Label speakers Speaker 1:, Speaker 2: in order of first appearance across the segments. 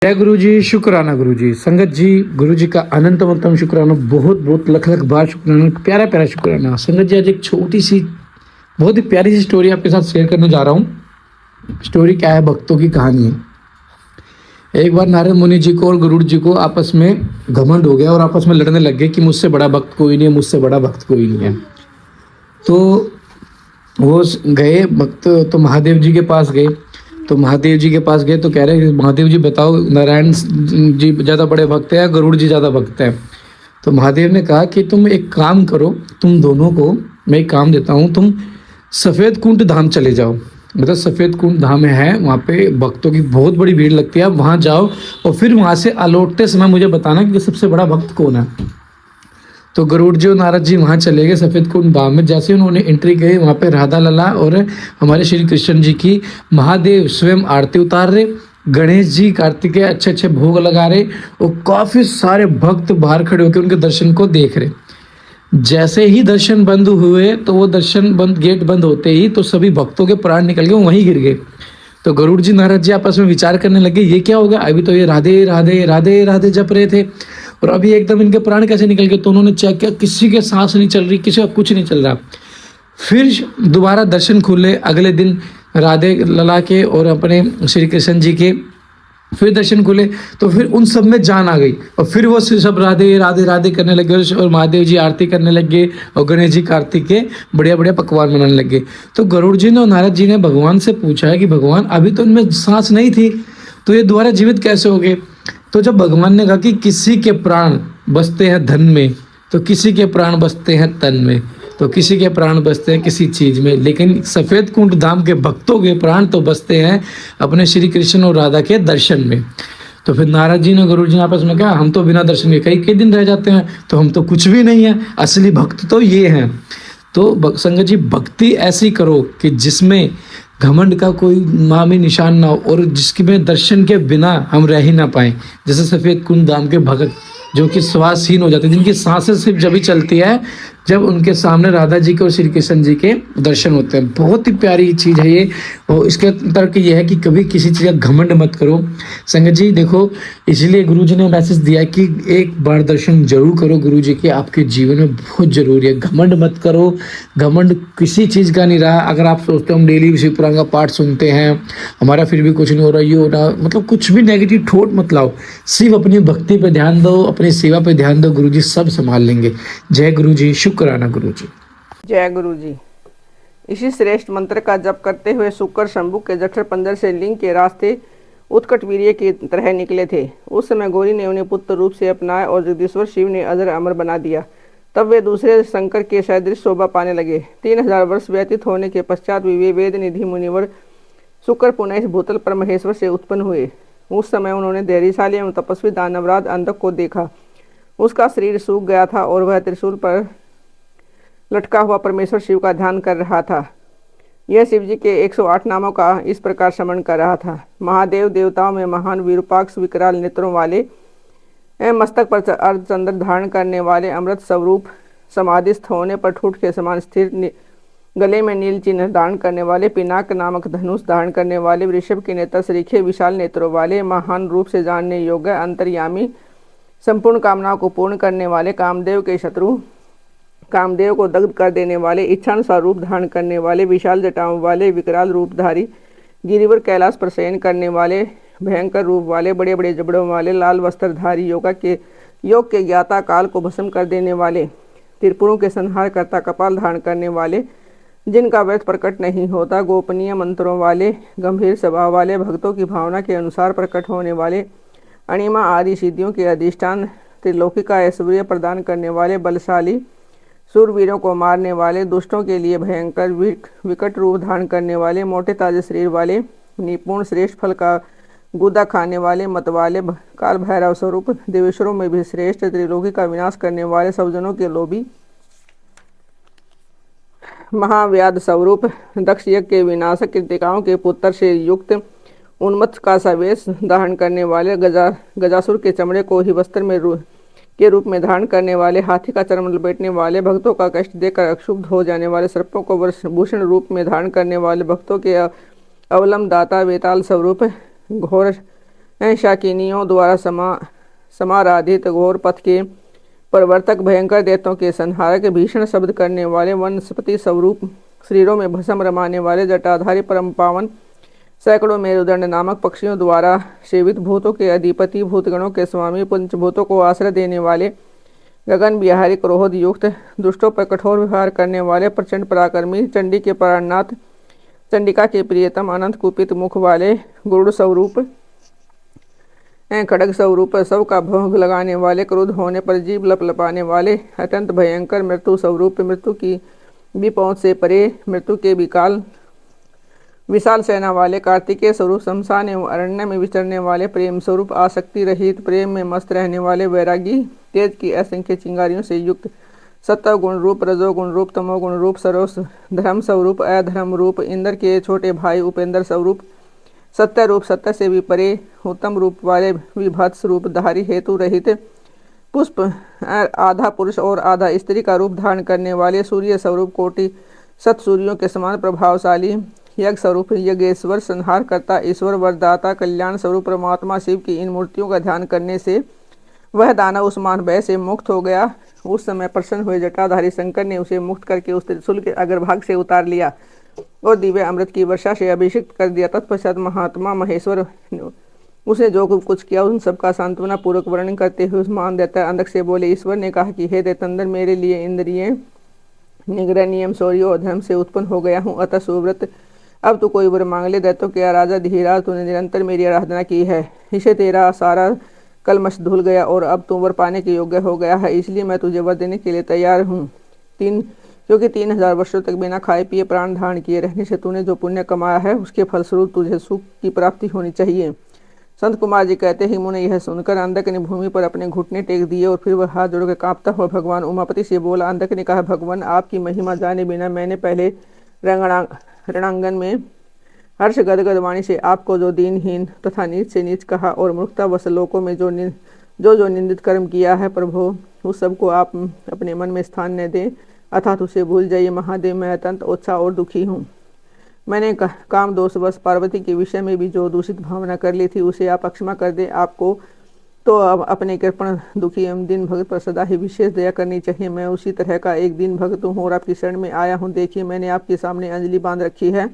Speaker 1: जय गुरु जी, शुक्राना गुरु जी। संगत जी, गुरु जी का अनंतम शुक्राना, बहुत बहुत लख लख बार शुक्राना, प्यारा प्यारा शुक्राना। संगत जी, आज एक छोटी सी बहुत ही प्यारी सी स्टोरी आपके साथ शेयर करने जा रहा हूँ। स्टोरी क्या है? भक्तों की कहानी है। एक बार नारद मुनि जी को और गुरु जी को आपस में घमंड हो गया और आपस में लड़ने लग गए कि मुझसे बड़ा भक्त कोई नहीं है, मुझसे बड़ा भक्त कोई नहीं है। तो वो गए भक्त, तो महादेव जी के पास गए। तो महादेव जी के पास गए तो कह रहे हैं, महादेव जी बताओ, नारायण जी ज़्यादा बड़े भक्त हैं या गरुड़ जी ज़्यादा भक्त हैं? तो महादेव ने कहा कि तुम एक काम करो, तुम दोनों को मैं एक काम देता हूँ, तुम सफ़ेद कुंड धाम चले जाओ। मतलब सफ़ेद कुंड धाम है, वहाँ पे भक्तों की बहुत बड़ी भीड़ लगती है। आप वहाँ जाओ और फिर वहाँ से अलौटते समय मुझे बताना कि सबसे बड़ा भक्त कौन है। तो गरुड़ जी और नारद जी वहाँ चले गए सफ़ेद कुंड धाम में। जैसे उन्होंने एंट्री की, वहाँ पे राधा लला और हमारे श्री कृष्ण जी की महादेव स्वयं आरती उतार रहे, गणेश जी कार्तिकेय अच्छे अच्छे भोग लगा रहे और काफ़ी सारे भक्त बाहर खड़े होकर उनके दर्शन को देख रहे। जैसे ही दर्शन बंद हुए, तो वो दर्शन बंद, गेट बंद होते ही तो सभी भक्तों के प्राण निकल गए, वहीं गिर गए। तो गरुड़ जी नारद जी आपस में विचार करने लगे, ये क्या होगा? अभी तो ये राधे राधे राधे राधे जप रहे थे और अभी एकदम इनके प्राण कैसे निकल गए? तो उन्होंने चेक किया, किसी के सांस नहीं चल रही, किसी का कुछ नहीं चल रहा। फिर दोबारा दर्शन खुले अगले दिन राधे लला के और अपने श्री कृष्ण जी के। फिर दर्शन खुले तो फिर उन सब में जान आ गई और फिर वो सब राधे राधे राधे करने लगे और महादेव जी आरती करने लगे और गणेश जी कार्तिक के बढ़िया बढ़िया पकवान बनाने लगे। तो गरुड़ जी ने और नारद जी ने भगवान से पूछा है कि भगवान, अभी तो इनमें सांस नहीं थी, तो ये दोबारा जीवित कैसे हो गए? तो जब भगवान ने कहा कि किसी के प्राण बसते हैं धन में, तो किसी के प्राण बसते हैं तन में, तो किसी के प्राण बसते हैं किसी चीज में, लेकिन सफेद कुंड धाम के भक्तों के प्राण तो बसते हैं अपने श्री कृष्ण और राधा के दर्शन में। तो फिर नारद जी ने गुरु जी ने आपस में कहा, हम तो बिना दर्शन के कई कई दिन रह जाते हैं, तो हम तो कुछ भी नहीं है, असली भक्त तो ये हैं। तो संगत जी, भक्ति ऐसी करो कि जिसमें घमंड का कोई नामी निशान ना हो और जिसके में दर्शन के बिना हम रह ही ना पाए। जैसे सफेद कुंड धाम के भगत जो कि श्वासहीन हो जाते हैं, जिनकी सांसें सिर्फ जब ही चलती है जब उनके सामने राधा जी के और श्री कृष्ण जी के दर्शन होते हैं। बहुत ही प्यारी चीज़ है ये। और इसके तर्क ये है कि कभी किसी चीज़ का घमंड मत करो। संगत जी देखो, इसलिए गुरु जी ने मैसेज दिया कि एक बार दर्शन जरूर करो गुरु जी के, आपके जीवन में बहुत जरूरी है। घमंड मत करो, घमंड किसी चीज़ का नहीं रहा। अगर आप सोचते हो हम डेली शिव पुराण का पाठ सुनते हैं, हमारा फिर भी कुछ नहीं हो रहा, ये हो रहा, मतलब कुछ भी नेगेटिव थॉट मत लाओ। सिर्फ अपनी भक्ति पे ध्यान दो, अपनी सेवा पे ध्यान दो, गुरु जी सब संभाल लेंगे। जय गुरु जी, शुक्राना गुरु जी।
Speaker 2: जय गुरु जी। इसी श्रेष्ठ मंत्र का जप करते हुए शुक्र शंभु के जठर पंजर से लिंग के रास्ते उत्कट वीर्य की तरह निकले थे। उस समय गौरी ने उन्हें पुत्र रूप से अपनाया और जगदीश्वर शिव ने अजर अमर बना दिया। तब वे दूसरे शंकर के सदृश शोभा पाने लगे। 3000 वर्ष व्यतीत होने के पश्चात भी वे वेद निधि मुनिवर शुक्र पुनः इस भूतल पर महेश्वर से उत्पन्न हुए। उस समय उन्होंने धैर्यशाली एवं तपस्वी दानवराज अंधक को देखा। उसका शरीर सूख गया था और वह त्रिशूल पर लटका हुआ परमेश्वर शिव का ध्यान कर रहा था। यह शिव जी के 108 नामों का इस प्रकार स्मरण कर रहा था। महादेव देवताओं में महान, विरूपाक्ष विकराल नेत्रों वाले, मस्तक पर अर्धचंद्र धारण करने वाले, अमृत स्वरूप, समाधिस्थ होने पर ठूठ के समान स्थिर, गले में नील चिन्ह धारण करने वाले, पिनाक नामक धनुष धारण करने वाले, वृषभ के नेत्र सरीखे विशाल नेत्रों वाले, महान रूप से जानने योग्य, अंतर्यामी, संपूर्ण कामनाओं को पूर्ण करने वाले, कामदेव के शत्रु, कामदेव को दग्ध कर देने वाले, इच्छानुसार रूप धारण करने वाले, विशाल जटाओं वाले, विकराल रूपधारी, गिरिवर कैलाश पर शयन करने वाले, भयंकर रूप वाले, बड़े बड़े जबड़ों वाले, लाल वस्त्रधारी, योग के ज्ञाता, काल को भस्म कर देने वाले, त्रिपुरों के संहार करता, कपाल धारण करने वाले, जिनका व्यर्थ प्रकट नहीं होता, गोपनीय मंत्रों वाले, गंभीर स्वभाव वाले, भक्तों की भावना के अनुसार प्रकट होने वाले, अणिमा आदि सिद्धियों के अधिष्ठान, त्रिलोकी का ऐश्वर्य प्रदान करने वाले, बलशाली, सूरवीरों को मारने वाले, दुष्टों के लिए भयंकर विकट रूप धारण करने वाले, मोटे ताजे शरीर वाले, निपुण श्रेष्ठ फल का गुदा खाने वाले, मत वाले, काल भैरव स्वरूप, देवेश्वरों में भी श्रेष्ठ, त्रिलोकी का विनाश करने वाले, सब जनों के लोभी, महाव्याध स्वरूप, दक्ष यज्ञ के विनाशक, कृतिकाओं के पुत्र से युक्त, उन्मत्त का सवेश धारण करने वाले, गजासुर के चमड़े को ही वस्त्र में के रूप में धारण करने वाले, हाथी का चर्म लपेटने वाले, भक्तों का कष्ट देकर अक्षुब्ध हो जाने वाले, सर्पों को भूषण रूप में धारण करने वाले, भक्तों के अवलंब दाता, वेताल स्वरूप, घोर शाकिनियों द्वारा समाराधित घोर पथ के प्रवर्तक, भयंकर दैत्यों के संहारक, भीषण शब्द करने वाले, वनस्पति स्वरूप शरीरों में भस्म रमाने वाले, जटाधारी परम पावन, सैकड़ों मेरुदंड नामक पक्षियों द्वारा सेवित, भूतों के अधिपति, भूतगणों के स्वामी, पंचभूतों को आश्रय देने वाले, गगन बिहारी, क्रोध युक्त, दुष्टों पर कठोर व्यवहार करने वाले, प्रचंड पराक्रमी, चंडी के प्राणनाथ, चंडिका के प्रियतम, अनंत कुपित मुख वाले, गुरुड़ स्वरूप, खड़ग स्वरूप, सब का भोग लगाने वाले, क्रोध होने पर जीभ लपलपाने वाले, अत्यंत भयंकर, मृत्यु स्वरूप, मृत्यु की भी पहुँच से परे, मृत्यु के विशाल सेना वाले, कार्तिकेय स्वरूप, शमशान एवं अरण्य में विचरने वाले, प्रेम स्वरूप, आसक्ति रहित, प्रेम में मस्त रहने वाले, वैरागी, तेज की असंख्य चिंगारियों से युक्त, सत्व गुण रूप, रजोगुण रूप, तमोगुण रूप, सरोस धर्म स्वरूप, अधर्म रूप, इंद्र के छोटे भाई, उपेंद्र स्वरूप, सत्य रूप, सत्य से भी परे, उत्तम रूप वाले, विभत्स रूप धारी, हेतु रहित, पुष्प आधा पुरुष और आधा स्त्री का रूप धारण करने वाले, सूर्य स्वरूप, कोटि सत सूर्यों के समान प्रभावशाली, यज्ञ स्वरूप, यज्ञेश्वर, संहार करता, ईश्वर, वरदाता, कल्याण स्वरूप परमात्मा शिव की इन मूर्तियों का ध्यान करने से वह दानव उस्मान भय से मुक्त हो गया। उस समय प्रसन्न हुए जटाधारी शंकर ने उसे मुक्त करके उस त्रिशूल के अग्रभाग से उतार लिया और दिव्य अमृत की वर्षा से अभिषिक्त कर दिया। तत्पश्चात महात्मा महेश्वर उसने जो कुछ किया उन सबका सांत्वना पूर्वक वर्णन करते हुए उस्मान देता अंधक से बोले, ईश्वर ने कहा कि हे दैतंदर, मेरे लिए इंद्रिय निग्रह, नियम, शौर्य और धर्म से उत्पन्न हो गया हूँ, अतः सुव्रत अब तू कोई वर मांग ले। दैत्यों के राजा धीराज, तूने निरंतर मेरी आराधना की है, इसे तेरा सारा कलमश धुल गया और अब तू वर पाने के योग्य हो गया है, इसलिए मैं तुझे वर देने के लिए तैयार हूँ। क्योंकि 3000 वर्षों तक बिना खाए पिए प्राण धारण किए रहने से तूने जो पुण्य कमाया है उसके फलस्वरूप तुझे सुख की प्राप्ति होनी चाहिए। संत कुमार जी कहते ही मुने यह सुनकर अंधक ने भूमि पर अपने घुटने टेक दिए और फिर वह हाथ जोड़कर कांपता हुआ भगवान उमापति से बोला। अंधक ने कहा, भगवान आपकी महिमा जाने बिना मैंने पहले रणांगन में हर्ष गदगद वाणी से आपको जो दीनहीन तथा नीच से नीच कहा और मूर्खतावश लोकों में जो निंदित कर्म किया है, प्रभु उस सबको आप अपने मन में स्थान न दें, अर्थात उसे भूल जाइए। महादेव, मैं अत्यंत उत्साह और दुखी हूँ। मैंने काम दोषवश पार्वती के विषय में भी जो दूषित भावना कर ली थी उसे आप क्षमा कर दे। आपको तो अब अपने कृपण दुखी एवं दिन भक्त पर सदा ही विशेष दया करनी चाहिए। मैं उसी तरह का एक दिन भक्त हूँ और आपकी शरण में आया हूँ। देखिए, मैंने आपके सामने अंजलि बांध रखी है,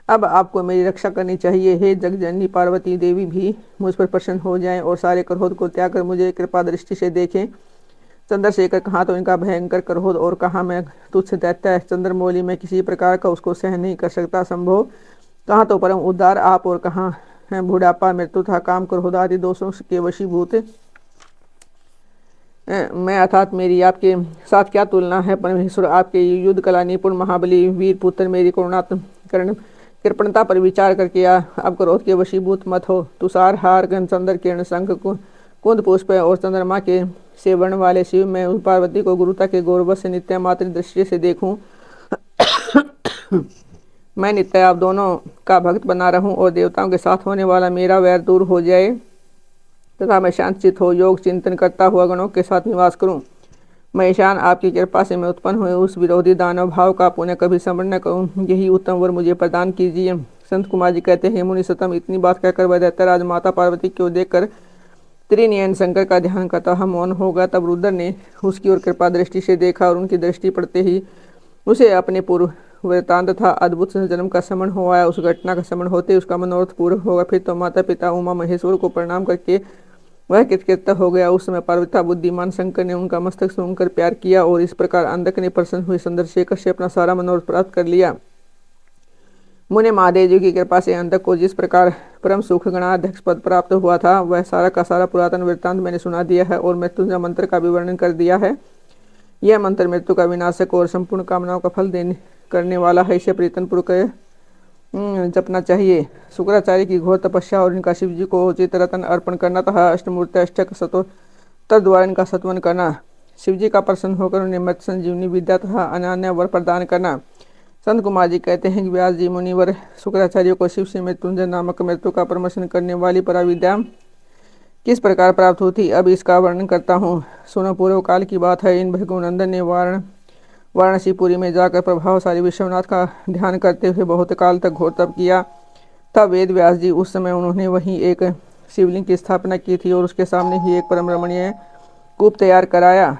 Speaker 2: अब आपको मेरी रक्षा करनी चाहिए। हे जगजननी पार्वती देवी भी मुझ पर प्रसन्न हो जाएं और सारे क्रोध को त्याग कर मुझे कृपा दृष्टि से देखें। चंद्रशेखर, कहाँ तो इनका भयंकर क्रोध और कहाँ मैं तुच्छ दैत्य है। चंद्रमौली, मैं किसी प्रकार का उसको सहन नहीं कर सकता। संभव, कहाँ तो परम उद्धार आप और कहाँ है बुढ़ापा, मृत्यु था काम, क्रोध आदि दोषों के वशीभूत मैं, अर्थात मेरी आपके साथ क्या तुलना है। परमेश्वर, आपके युद्ध कला निपुण महाबली वीर पुत्र, मेरी कृपणता पर विचार करके अब क्रोध के वशीभूत मत हो। तुषार हार, चंद्र किरण, शंख, कुंद पुष्प और चंद्रमा के सेवन वाले शिव, मैं उस पार्वती को गुरुता के गौरव से नित्य मात्र दृष्टि से देखूं। मैं नित्य आप दोनों का भक्त बना रहूं और देवताओं के साथ होने वाला मेरा वैर दूर हो जाए तथा मैं शांतचित हो योग चिंतन करता हुआ गणों के साथ निवास करूं। महेशान, आपकी कृपा से मैं उत्पन्न हुए उस विरोधी दानव भाव का पुनः कभी स्मरण न करूं, यही उत्तम वर मुझे प्रदान कीजिए। संत कुमार जी कहते हैं, मुनि सतम, इतनी बात कहकर वह दैत्यराज माता पार्वती को देखकर त्रिनयन शंकर का ध्यान करता हुआ मौन हो गया। तब रुद्र ने उसकी ओर कृपा दृष्टि से देखा और उनकी दृष्टि पड़ते ही उसे अपने पूर्व वृतांत तथा अद्भुत जन्म का स्मरण हो आया। उस घटना का स्मरण होते उसका मनोरथ पूर्ण होगा। फिर तो माता पिता उमा महेश्वर को प्रणाम करके वह कृतकृत्य हो गया। उस समय पार्वती बुद्धिमान शंकर ने उनका मस्तक सूंघकर प्यार किया और इस प्रकार अंधक ने प्रसन्न हुए चंद्रशेखर से अपना सारा मनोरथ प्राप्त कर लिया। मुने महादेव जी की कृपा से अंधक को जिस प्रकार परम सुख गणाध्यक्ष पद प्राप्त हुआ था वह सारा का सारा पुरातन वृत्तांत मैंने सुना दिया है और मृत्युंजय मंत्र का भी वर्णन कर दिया है। यह मंत्र मृत्यु का विनाशक और संपूर्ण कामनाओं का फल देने करने वाला है। इसे प्रीतनपूर्वक जपना चाहिए। शुक्राचार्य की घोर तपस्या और इनका शिव जी को उचित रतन अर्पण करना तथा अष्टमूर्ति अष्टक सतोत्तर द्वारा इनका सत्वन करना, शिव जी का प्रसन्न होकर उन्हें मृत संजीवनी विद्या तथा अनन्य वर प्रदान करना। संत कुमार जी कहते हैं कि व्यास जी मुनिवर शुक्राचार्य को शिव से मृत्युंजय नामक मृत्यु का प्रमोशन करने वाली पराविद्या किस प्रकार प्राप्त होती, अब इसका वर्णन करता हूँ। सुनो, पूर्व काल की बात है। इन भृगुनंदन ने वाराणसीपुरी में जाकर प्रभावशाली विश्वनाथ का ध्यान करते हुए बहुत काल तक घोर तप किया। तब वेद व्यास जी उस समय उन्होंने वहीं एक शिवलिंग की स्थापना की थी और उसके सामने ही एक परम रमणीय कूप तैयार कराया।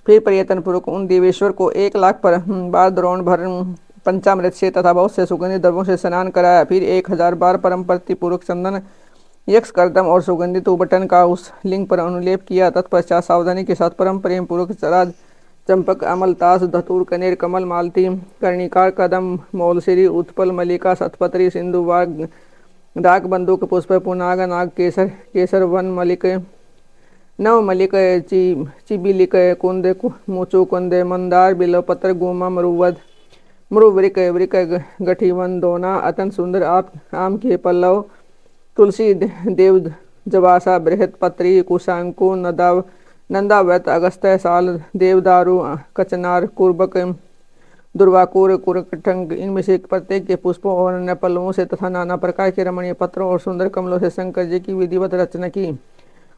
Speaker 2: फिर प्रयत्न पूर्वक उन देवेश्वर को 1 लाख पर बार द्रोण भर पंचामृत से तथा बहुत से सुगंधित द्रव्यों से स्नान कराया। फिर 1000 बार परम प्रति पूर्वक चंदन यक्ष कर्दम और सुगंधित उबटन का उस लिंग पर अनुलेप किया। तत्पश्चात सावधानी के साथ परम प्रेम पूर्वक चराज चंपक अमलतास धतूर कनेर कमल मालती कर्णिकार कदम मौलसिरी उत्पल मलिका सतपत्री सिंधु वाग डाक बंदूक पुष्प पुनाग नाग केसर केसर वन मलिक नव मलिक चिबिलिक कुंद मुचु कुंद मंदार बिलोपत्र गुमा मरुवध मृवृक वृक गठीवन दोना अतन सुंदर आप आम के पल्लव तुलसी देव जवासा बृहत पत्री कुशांकु नंदावत अगस्त्य साल देवदारू कचनार कुर्बक दुर्वाकुर कुरकटंग, इनमें से प्रत्येक के पुष्पों और अन्य पल्लवों से तथा नाना प्रकार के रमणीय पत्रों और सुंदर कमलों से शंकर जी की विधिवत रचना की।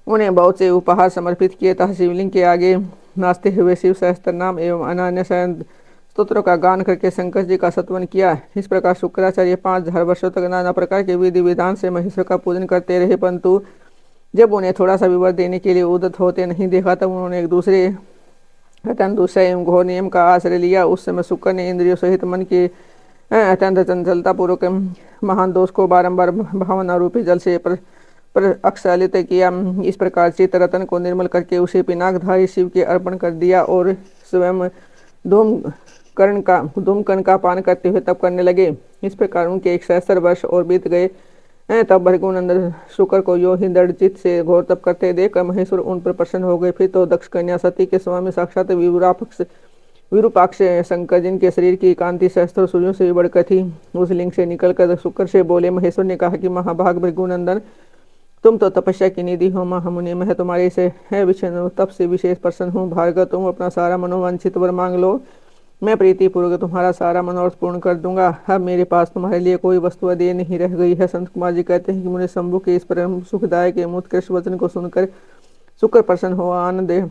Speaker 2: उन्हें बहुत से उपहार समर्पित किए तथा शिवलिंग के आगे नाचते हुए शिव सहस्त्र नाम एवं अन्य स्तोत्रों का गान करके शंकर जी का सत्वन किया। इस प्रकार शुक्राचार्य 5000 वर्षों तक नाना प्रकार के विधि विधान से महेश्वर का पूजन करते रहे, परंतु जब उन्हें थोड़ा सा विवर देने के लिए उद्यत होते नहीं देखा तब उन्होंने एक दूसरे अत्यंत दूसरे एवं घोर नियम का आश्रय लिया। उस समय शुक्र ने इंद्रियों सहित मन के अत्यंत चंचलता पूर्वक महान दोष को बारंबार भावना रूपी जल से पर अक्षालित किया। इस प्रकार चित्त रतन को निर्मल करके उसे पिनाकधारी शिव के अर्पण कर दिया और स्वयं धूमकर्ण का पान करते हुए तप करने लगे। इस प्रकार उनके 1 वर्ष और बीत गए। तब भृगुनंदन शुक्र को यो ही दृढ़ चित्त से घोर तप करते देखकर महेश्वर उन पर प्रसन्न हो गए। फिर तो दक्ष कन्या सती के स्वामी साक्षात विरूपाक्ष शंकर जिनके शरीर की कांति सहस्त्रों सूर्यों से भी बढ़कर थी, उस लिंग से निकलकर शुक्र से बोले। महेश्वर ने कहा कि महाभाग भृगुनंदन, तुम तो तपस्या की निधि हो महामुनि, मैं तुम्हारे से है विषय तप से विशेष प्रसन्न हूँ। भार्गव, तुम अपना सारा मनोवांछित वर मांग लो, मैं प्रीति पूर्वक तुम्हारा सारा मनोरथ पूर्ण कर दूंगा। अब मेरे पास तुम्हारे लिए कोई वस्तु दे नहीं रह गई है। संत कुमार जी कहते हैं कि मुझे शंभु के इस परम सुखदायक एवं उत्कृष्ट वचन को सुनकर शुक्र प्रसन्न हो आनंद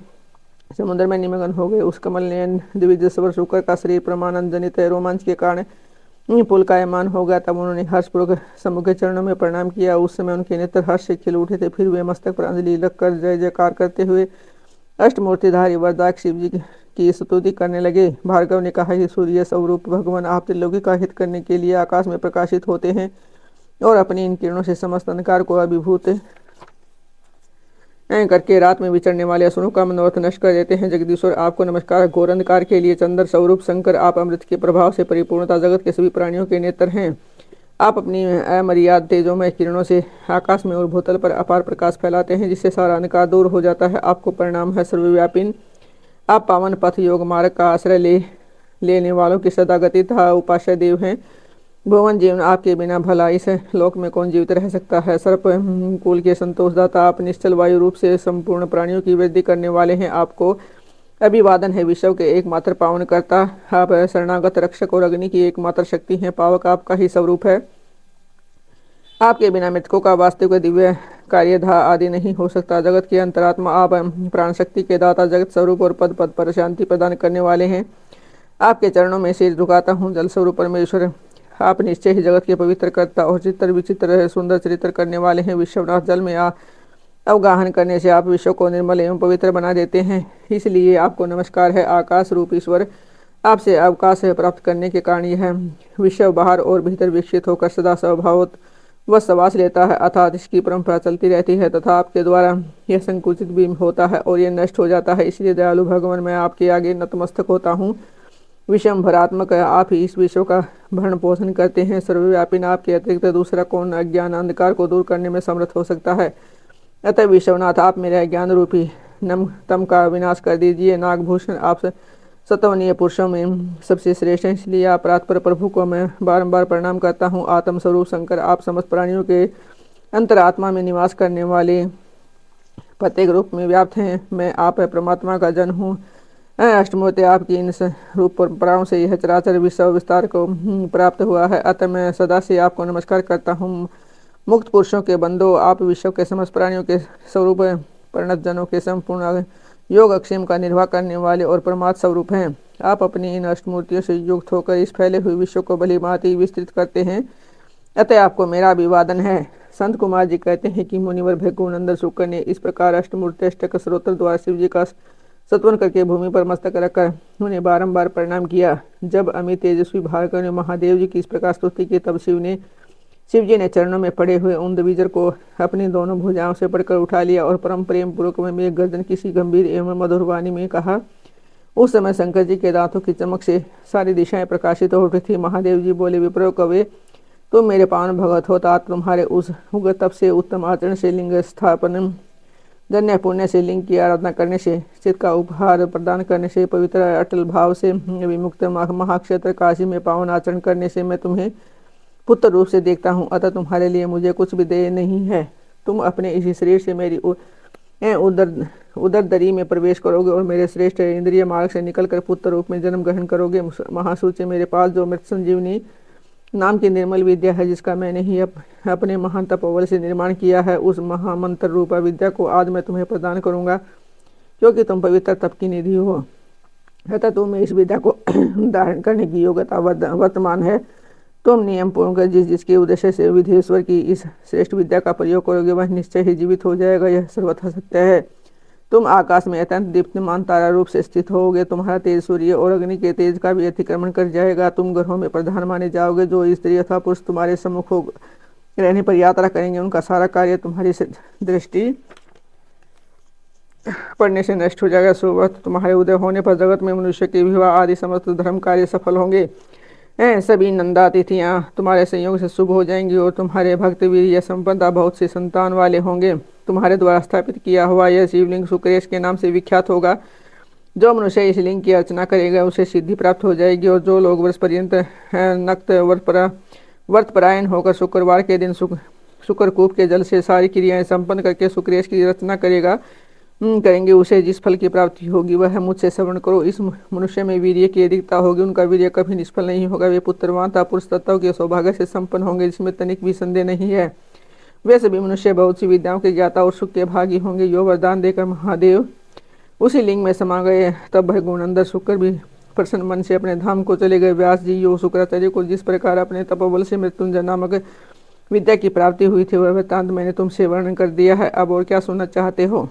Speaker 2: समुद्र में निमग्न हो गए। उस कमल ने दिव्य स्वर शुक्र का शरीर परमानंद जनित रोमांच के कारण पुलकायमान हो गया। तब उन्होंने हर्षपूर्वक शंभु के चरणों में प्रणाम किया। उस समय उनके नेत्र हर्ष से खिल उठे थे। फिर वे मस्तक पर अंजलि रखकर जय जयकार करते हुए अष्टमूर्तिधारी वरदायक शिव जी की स्तुति करने लगे। भार्गव ने कहा कि सूर्य स्वरूप भगवान आप त्रिलोकी का हित करने के लिए आकाश में प्रकाशित होते हैं और अपनी इन किरणों से समस्त अंधकार को अभिभूत करके रात में विचरने वाले असुरों का मनोरथ नष्ट कर देते हैं। जगदीश्वर आपको नमस्कार। घोर अंधकार के लिए चंद्र स्वरूप शंकर, आप अमृत के प्रभाव से परिपूर्णता जगत के सभी प्राणियों के नेत्र हैं। आप अपनी अमर्याद तेजोमय किरणों से आकाश में और भूतल पर अपार प्रकाश फैलाते हैं, जिससे सारा अंधकार दूर हो जाता है। आपको प्रणाम है सर्वव्यापी। आप पावन पथ योग मार्ग का आश्रय लेने वालों की सदा गति तथा उपास्य देव हैं। भुवन जीवन आपके बिना भला इस लोक में कौन जीवित रह सकता है। सर्प कुल के संतोषदाता आप निश्चल वायु रूप से संपूर्ण प्राणियों की वृद्धि करने वाले हैं। आपको अभिवादन है विश्व के एकमात्र पावन करता। आप शरणागत रक्षक और अग्नि की एकमात्र शक्ति हैं। पावक आपका ही स्वरूप है। आपके बिना मृतकों का वास्तविक दिव्य कार्यधा आदि नहीं हो सकता। जगत के अंतरात्मा आप प्राण शक्ति के दाता, जगत स्वरूप और पद पद पर शांति प्रदान करने वाले हैं। आपके चरणों में सिर झुकाता हूँ। जल स्वरूप परमेश्वर आप निश्चय ही जगत के पवित्र करता और चित्र विचित्र सुंदर चरित्र करने वाले हैं। विश्वनाथ, जल में अवगाहन करने से आप विश्व को निर्मल एवं पवित्र बना देते हैं, इसलिए आपको नमस्कार है। आकाश रूप ईश्वर, आपसे अवकाश प्राप्त करने के कारण यह विश्व बाहर और भीतर विकसित होकर सदा स्वभावत वह श्वास लेता है, अर्थात इसकी परंपरा चलती रहती है तथा आपके द्वारा यह संकुचित भी होता है और यह नष्ट हो जाता है। इसलिए दयालु भगवान, मैं आपके आगे नतमस्तक होता हूँ। विषमभरात्मक आप ही इस विश्व का भरण पोषण करते हैं। सर्वव्यापी आपके अतिरिक्त दूसरा कौन अज्ञान अंधकार को दूर करने में समर्थ हो सकता है। अतः विश्वनाथ, आप मेरे अज्ञान रूपी तम का विनाश कर दीजिए। नागभूषण, आप सतवनीय पुरुषों में सबसे श्रेष्ठ हैं, इसलिए आप रात पर प्रभु को मैं बारंबार प्रणाम करता हूँ। आत्म स्वरूप शंकर, आप समस्त प्राणियों के अंतरात्मा में निवास करने वाले प्रत्येक रूप में व्याप्त हैं। मैं आप परमात्मा का जन हूँ। अष्टमूर्ति, आपकी इन रूप परंपराओं से यह चराचर विश्व विस्तार को प्राप्त हुआ है। अतः मैं सदा से आपको नमस्कार करता हूँ। मुक्त पुरुषों के बंधो, आप विश्व के समस्त प्राणियों के स्वरूप परिणत जनों के संपूर्ण योग अक्षेम का निर्वाह करने वाले और परमात्म स्वरूप हैं। आप अपनी इन अष्टमूर्तियों से युक्त होकर इस फैले हुए विश्व को भली भांति विस्तृत करते हैं। अतः आपको मेरा अभिवादन है। संत कुमार जी कहते हैं कि मुनिवर भृगुनंदन शुक्र ने इस प्रकार अष्टमूर्ति अष्टक स्रोत्र द्वारा शिव जी का सत्वन करके भूमि पर मस्तक रखकर उन्हें बारंबार प्रणाम किया। जब अमित तेजस्वी भार्गव ने महादेव जी की इस प्रकार स्तुति की, तब शिव जी ने चरणों में पड़े हुए उन द्विजर को अपनी दोनों भुजाओं से पकड़कर उठा लिया और परम प्रेम पूर्वक में मेघ गर्जन किसी गंभीर एवं मधुर वाणी में कहा। उस समय शंकर जी के दांतों की चमक से सारी दिशाएं प्रकाशित हो उठी थी। महादेव जी बोले, विप्रो कवे, तुम मेरे पावन भगत हो, तात तुम्हारे उस उग्र तप से, उत्तम आचरण से, लिंग स्थापन, धन्य पुण्य से, लिंग की आराधना करने से, चित्त का उपहार प्रदान करने से, पवित्र अटल भाव से विमुक्त महाक्षेत्र काशी में पावन आचरण करने से मैं तुम्हें पुत्र रूप से देखता हूँ। अतः तुम्हारे लिए मुझे कुछ भी देय नहीं है। तुम अपने इसी शरीर से मेरी उदर दरी में प्रवेश करोगे और मेरे श्रेष्ठ इंद्रिय मार्ग से निकलकर पुत्र रूप में जन्म ग्रहण करोगे। महासूचे, मेरे पास जो मृत संजीवनी नाम की निर्मल विद्या है, जिसका मैंने ही अपने महान तपोबल से निर्माण किया है, उस महामंत्र रूपा विद्या को आज मैं तुम्हें प्रदान करूंगा, क्योंकि तुम पवित्र तप की निधि हो। अतः तुम्हें इस विद्या को धारण करने की योग्यता वर्तमान है। तुम नियम पूर्वक जिसके उद्देश्य से विधेश्वर की इस श्रेष्ठ विद्या का प्रयोग करोगे, वह निश्चय ही जीवित हो जाएगा। यह सर्वथा सत्य है। तुम आकाश में अत्यंत दीप्तिमान तारा रूप से स्थित होगे। तुम्हारा तेज सूर्य और अग्नि के तेज का भी अतिक्रमण कर जाएगा। तुम ग्रहों में प्रधान माने जाओगे। जो स्त्री अथवा पुरुष तुम्हारे सम्मुख हो रहने पर यात्रा करेंगे, उनका सारा कार्य तुम्हारी दृष्टि पड़ने से नष्ट हो जाएगा। सुबह तुम्हारे उदय होने पर जगत में मनुष्य के विवाह आदि समस्त धर्म कार्य सफल होंगे। सभी नंदा तिथियां तुम्हारे संयोग से शुभ हो जाएंगी और तुम्हारे भक्त वीर संपदा बहुत से संतान वाले होंगे। तुम्हारे द्वारा स्थापित किया हुआ यह शिवलिंग सुक्रेश के नाम से विख्यात होगा। जो मनुष्य इस लिंग की अर्चना करेगा, उसे सिद्धि प्राप्त हो जाएगी। और जो लोग वर्ष पर्यंत नक्त व्रतपरायण होकर शुक्रवार के दिन शुक्रकूप के जल से सारी क्रियाएं संपन्न करके सुक्रेश की रचना करेंगे, उसे जिस फल की प्राप्ति होगी वह मुझसे श्रवण करो। इस मनुष्य में वीर्य की अधिकता होगी, उनका वीर्य कभी निष्फल नहीं होगा। वे पुत्रवान पुरुष तत्व के सौभाग्य से संपन्न होंगे, जिसमें तनिक भी संदेह नहीं है। वे सभी मनुष्य बहुत सी विद्याओं के ज्ञाता और सुख के भागी होंगे। यो वरदान देकर महादेव उसी लिंग में समा गए। तब भृगुनंदन शुक्र भी प्रसन्न मन से अपने धाम को चले गए। व्यास जी यो शुक्राचार्य को जिस प्रकार अपने तपोबल से मृत्युंजय नामक विद्या की प्राप्ति हुई थी, वह वृत्तांत मैंने तुमसे वर्णन कर दिया है। अब और क्या सुनना चाहते हो?